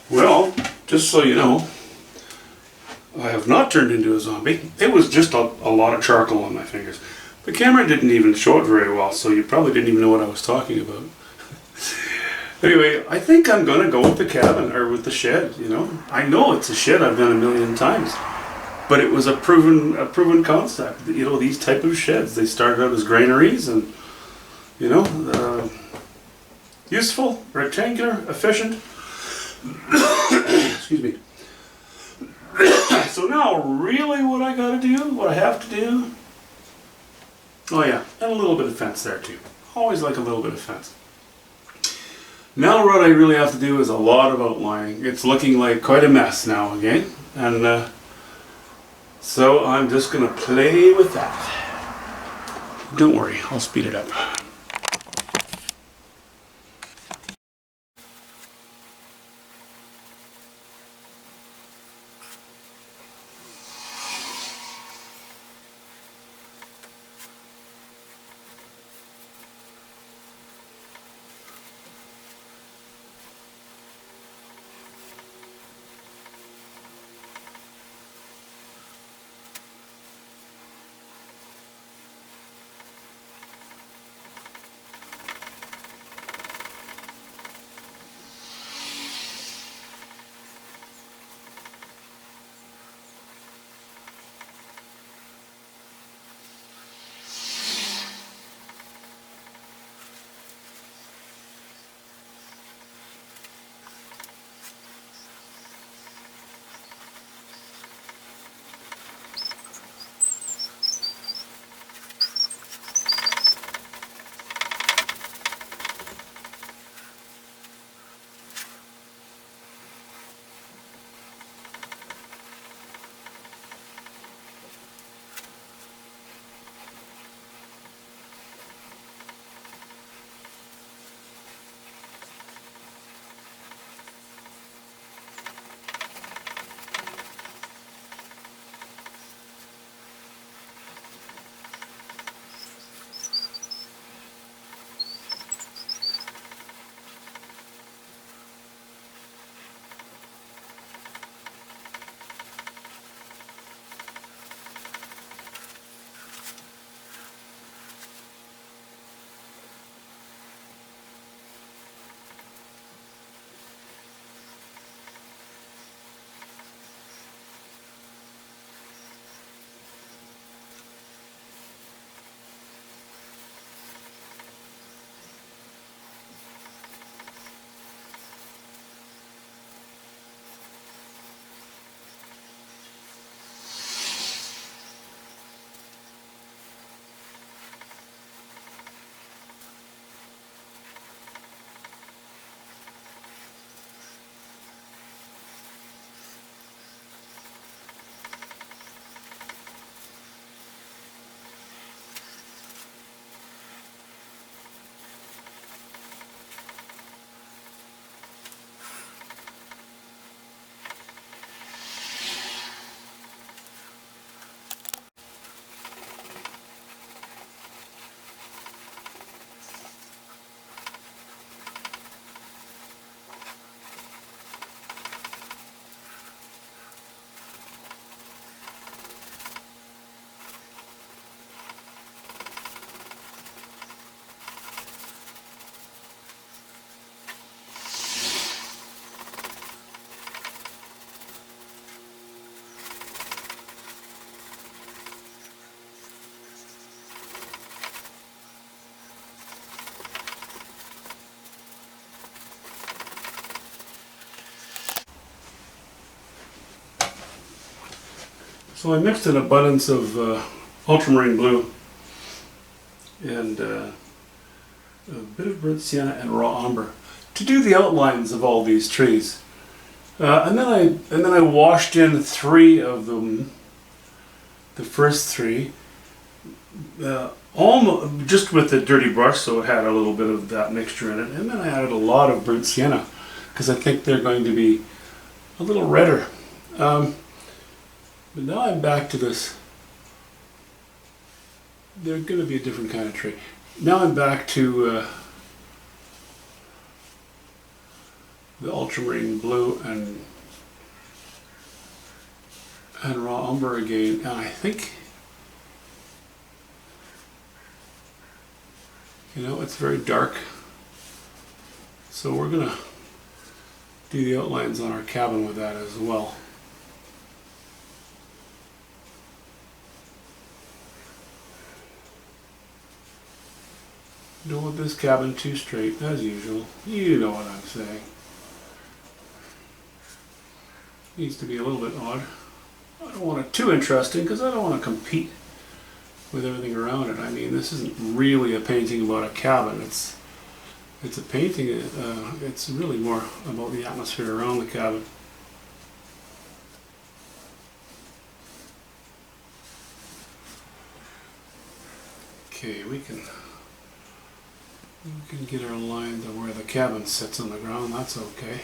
Well, just so you know, I have not turned into a zombie. It was just a lot of charcoal on my fingers. The camera didn't even show it very well, so you probably didn't even know what I was talking about. Anyway, I think I'm going to go with the cabin, or with the shed, you know. I know it's a shed I've done a million times, but it was a proven concept. You know, these type of sheds, they started out as granaries and, you know, useful, rectangular, efficient. Excuse me. So now, really what I gotta do, what I have to do, oh yeah, and a little bit of fence there too. Always like a little bit of fence. Now what I really have to do is a lot of outlining. It's looking like quite a mess now again, and so I'm just gonna play with that. Don't worry, I'll speed it up. So I mixed an abundance of ultramarine blue and a bit of burnt sienna and raw umber to do the outlines of all these trees. And then I washed in 3 of them, the first 3, almost just with a dirty brush, so it had a little bit of that mixture in it. And then I added a lot of burnt sienna because I think they're going to be a little redder. But now I'm back to this. They're going to be a different kind of tree. Now I'm back to the ultramarine blue and raw umber again, and I think, you know, it's very dark, so we're gonna do the outlines on our cabin with that as well. Don't want this cabin too straight, as usual. You know what I'm saying. Needs to be a little bit odd. I don't want it too interesting because I don't want to compete with everything around it. I mean, this isn't really a painting about a cabin. It's a painting, it's really more about the atmosphere around the cabin. Okay, we can get our line to where the cabin sits on the ground, that's okay.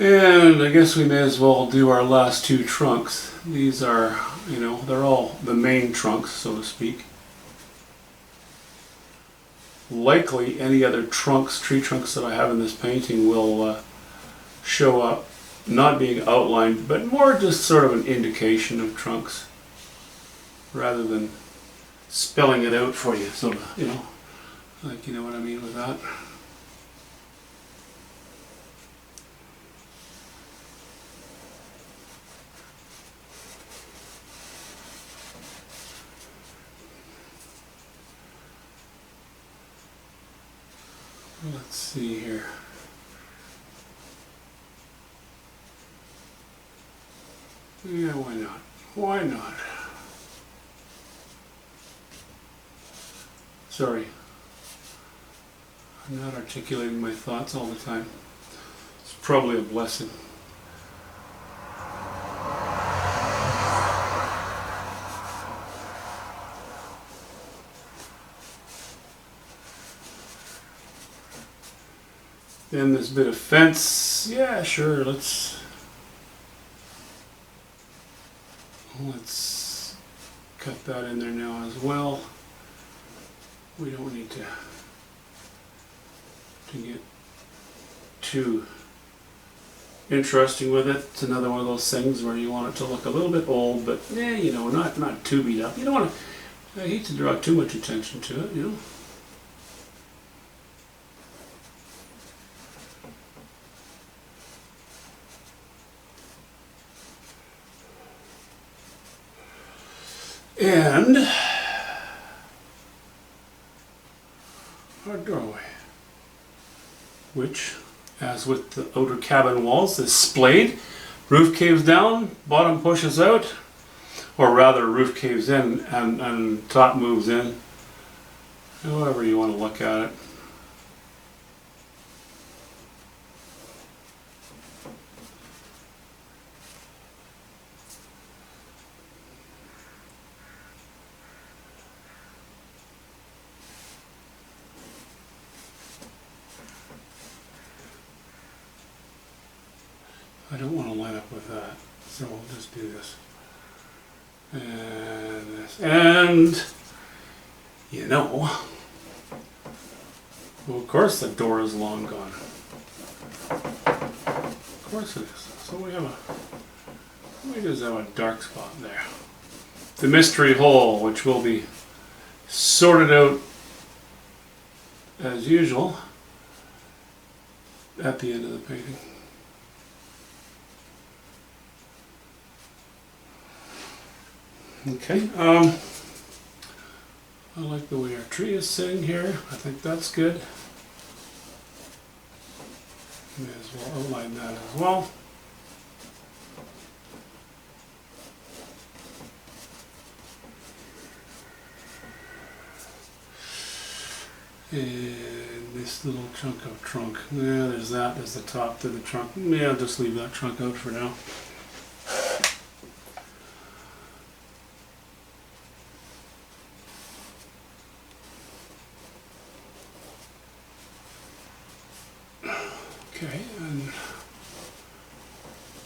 And I guess we may as well do our last two trunks. These are, you know, they're all the main trunks, so to speak. Likely any other trunks, tree trunks that I have in this painting will show up not being outlined, but more just sort of an indication of trunks rather than spelling it out for you, sort of, you know, like, you know what I mean with that. Let's see here. Yeah, why not? Why not? Sorry. I'm not articulating my thoughts all the time. It's probably a blessing. Then this bit of fence, yeah, sure, let's cut that in there now as well. We don't need to get too interesting with it. It's another one of those things where you want it to look a little bit old, but yeah, you know, not too beat up. You don't want to, I hate to draw too much attention to it, you know. And our doorway, which, as with the outer cabin walls, is splayed. Roof caves down, bottom pushes out, or rather roof caves in and top moves in. However you want to look at it. I don't want to line up with that, so we'll just do this. And this. And, you know, well, of course the door is long gone. Of course it is. So we just have a dark spot there. The mystery hole, which will be sorted out as usual at the end of the painting. Okay, I like the way our tree is sitting here. I think that's good. May as well outline that as well. And this little chunk of trunk. Yeah, there's that. There's the top to the trunk. Yeah, I'll just leave that trunk out for now.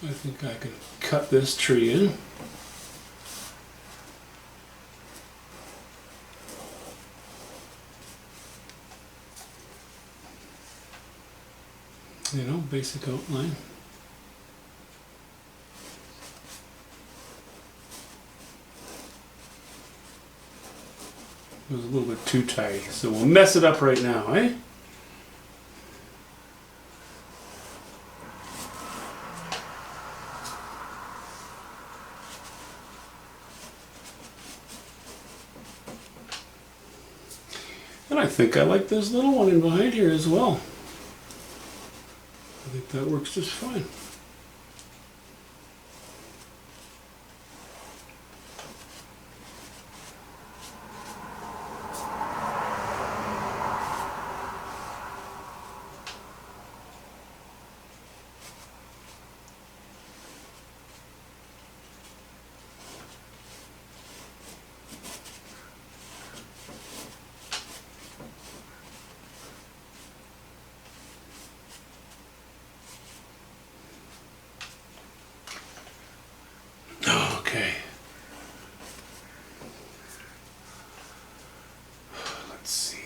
I think I can cut this tree in. You know, basic outline. It was a little bit too tight, so we'll mess it up right now, eh? And I think I like this little one in behind here as well. I think that works just fine. Okay. Let's see.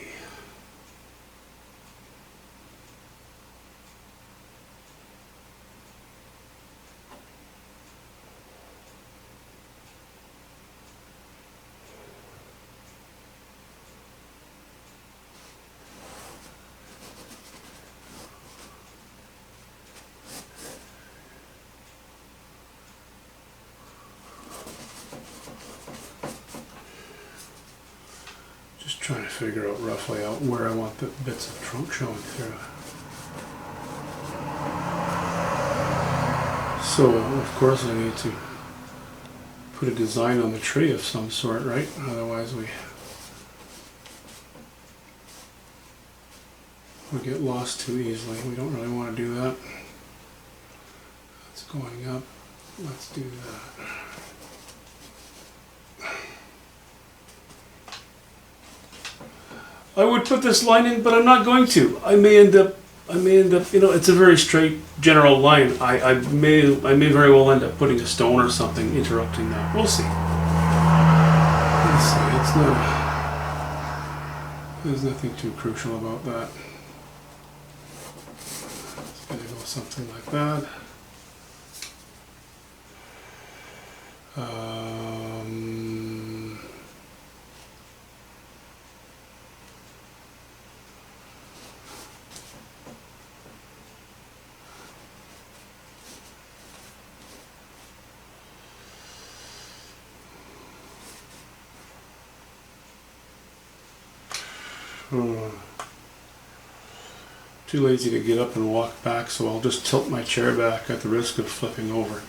Trying to figure out roughly out where I want the bits of trunk showing through. So of course I need to put a design on the tree of some sort, right? Otherwise we get lost too easily. We don't really want to do that. That's going up. Let's do that. I would put this line in, but I'm not going to. I may end up, you know, it's a very straight general line. I may very well end up putting a stone or something interrupting that. We'll see. Let's see, it's not, there's nothing too crucial about that. It's gonna go something like that. Too lazy to get up and walk back, so I'll just tilt my chair back at the risk of flipping over.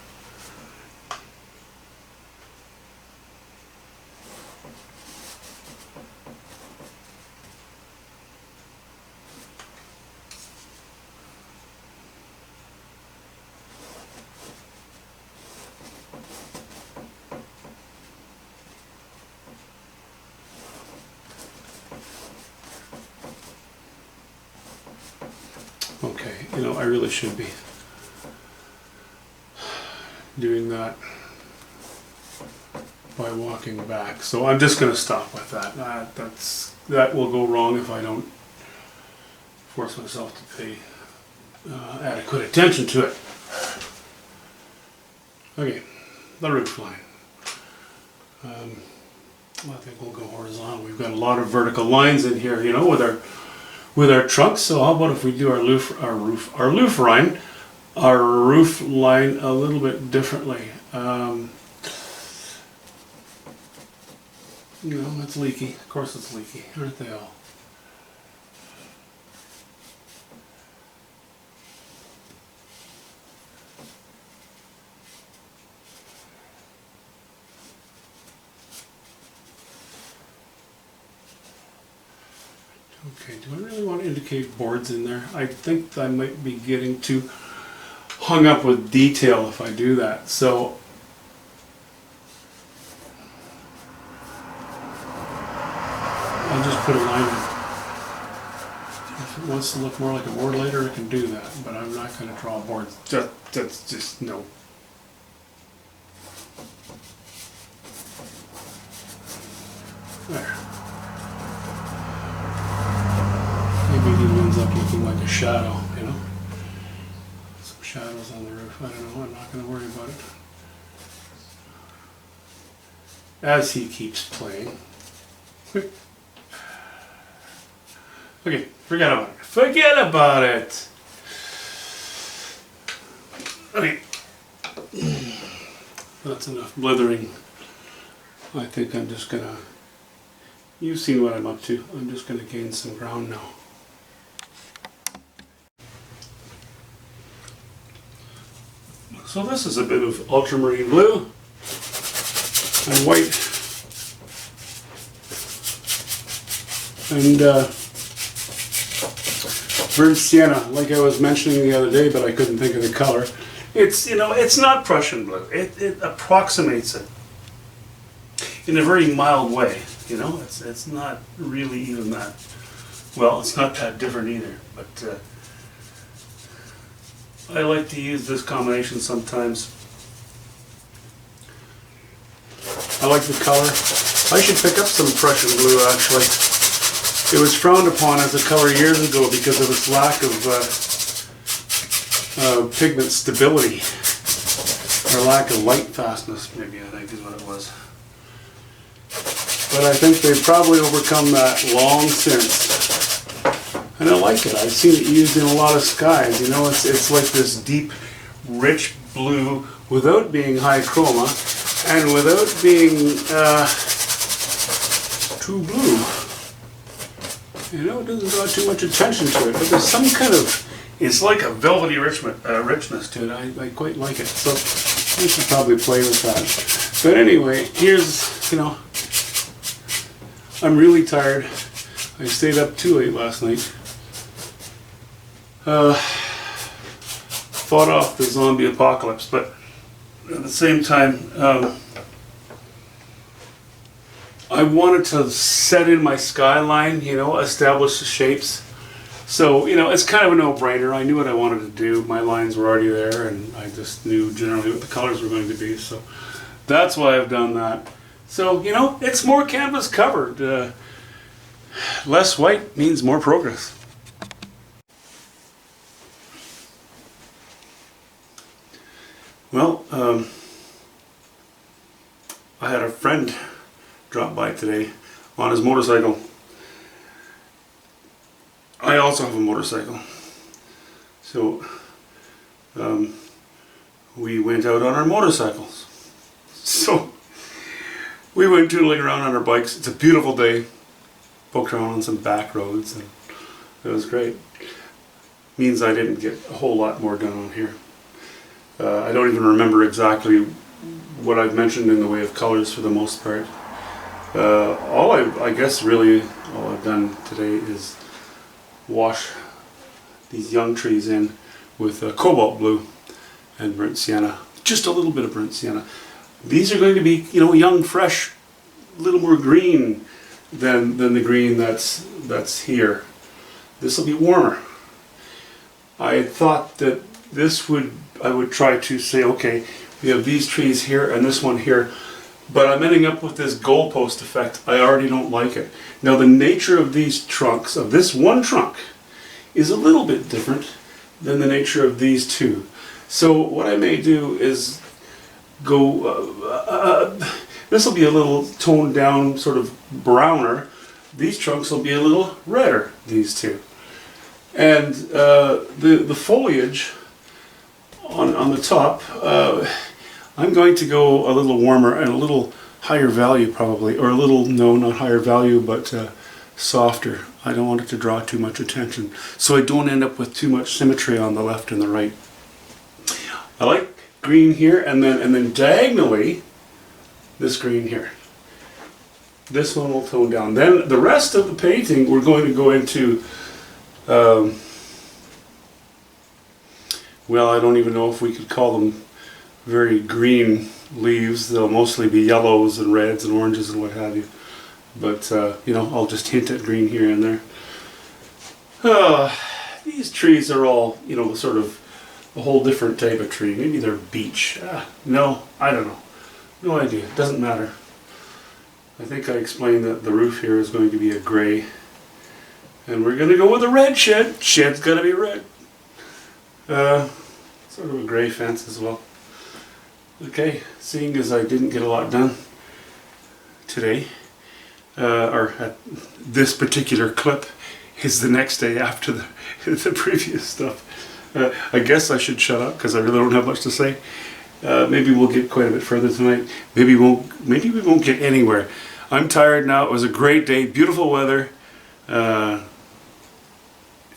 Okay, you know, I really should be doing that by walking back. So I'm just going to stop with that. That will go wrong if I don't force myself to pay adequate attention to it. Okay, the roof line. I think we'll go horizontal. We've got a lot of vertical lines in here, you know, with our trunks. So how about if we do our roof line a little bit differently? You know, it's leaky. Of course it's leaky, aren't they all? Okay, do I really want to indicate boards in there? I think I might be getting too hung up with detail if I do that. So I'll just put a line in. If it wants to look more like a board later, it can do that, but I'm not going to draw boards. That's just no There. Maybe it even ends up looking like a shadow, you know? Some shadows on the roof. I don't know. I'm not going to worry about it. As he keeps playing. Okay, forget about it. Forget about it! Okay. That's enough blithering. I think I'm just gonna... You've seen what I'm up to. I'm just gonna gain some ground now. So this is a bit of ultramarine blue and white. And burnt sienna, like I was mentioning the other day, but I couldn't think of the color. It's, you know, it's not Prussian blue. It approximates it in a very mild way. You know, it's not really even that, well, it's not that different either. But I like to use this combination sometimes. I like the color. I should pick up some Prussian blue actually. It was frowned upon as a color years ago because of its lack of pigment stability, or lack of light fastness, maybe I think is what it was. But I think they've probably overcome that long since. And I like it. I've seen it used in a lot of skies. You know, it's like this deep, rich blue without being high chroma and without being too blue. You know, it doesn't draw too much attention to it, but there's some kind of, it's like a velvety richness to it. I quite like it, so I should probably play with that. But anyway, here's, you know, I'm really tired. I stayed up too late last night. Fought off the zombie apocalypse, but at the same time, I wanted to set in my skyline, you know, establish the shapes. So, you know, it's kind of a no-brainer. I knew what I wanted to do. My lines were already there, and I just knew generally what the colors were going to be. So that's why I've done that. So, you know, it's more canvas covered. Less white means more progress. Well, I had a friend drop by today on his motorcycle. I also have a motorcycle. So we went out on our motorcycles. So we went tootling around on our bikes. It's a beautiful day. Poked around on some back roads and it was great. Means I didn't get a whole lot more done on here. I don't even remember exactly what I've mentioned in the way of colors for the most part. I guess really all I've done today is wash these young trees in with cobalt blue and burnt sienna. Just a little bit of burnt sienna. These are going to be, you know, young, fresh, a little more green than the green that's here. This will be warmer. I thought that I would try to say, okay, we have these trees here and this one here, but I'm ending up with this goalpost effect. I already don't like it. Now the nature of these trunks, of this one trunk, is a little bit different than the nature of these two. So what I may do is go, this will be a little toned down, sort of browner. These trunks will be a little redder, these two. And the foliage on the top, I'm going to go a little warmer and a little higher value probably, or a little, no, not higher value, but softer. I don't want it to draw too much attention, so I don't end up with too much symmetry on the left and the right. I like green here, and then diagonally, this green here. This one will tone down. Then the rest of the painting, we're going to go into, well, I don't even know if we could call them very green leaves. They'll mostly be yellows and reds and oranges and what have you. But, you know, I'll just hint at green here and there. These trees are all, you know, sort of a whole different type of tree. Maybe they're beech. No, I don't know. No idea. It doesn't matter. I think I explained that the roof here is going to be a gray. And we're going to go with a red shed. Shed's got to be red. Sort of a gray fence as well. Okay, seeing as I didn't get a lot done today, or at this particular clip is the next day after the previous stuff. I guess I should shut up because I really don't have much to say. Maybe we'll get quite a bit further tonight. Maybe we won't get anywhere. I'm tired now. It was a great day, beautiful weather.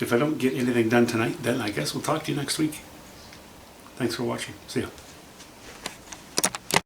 If I don't get anything done tonight, then I guess we'll talk to you next week. Thanks for watching. See ya.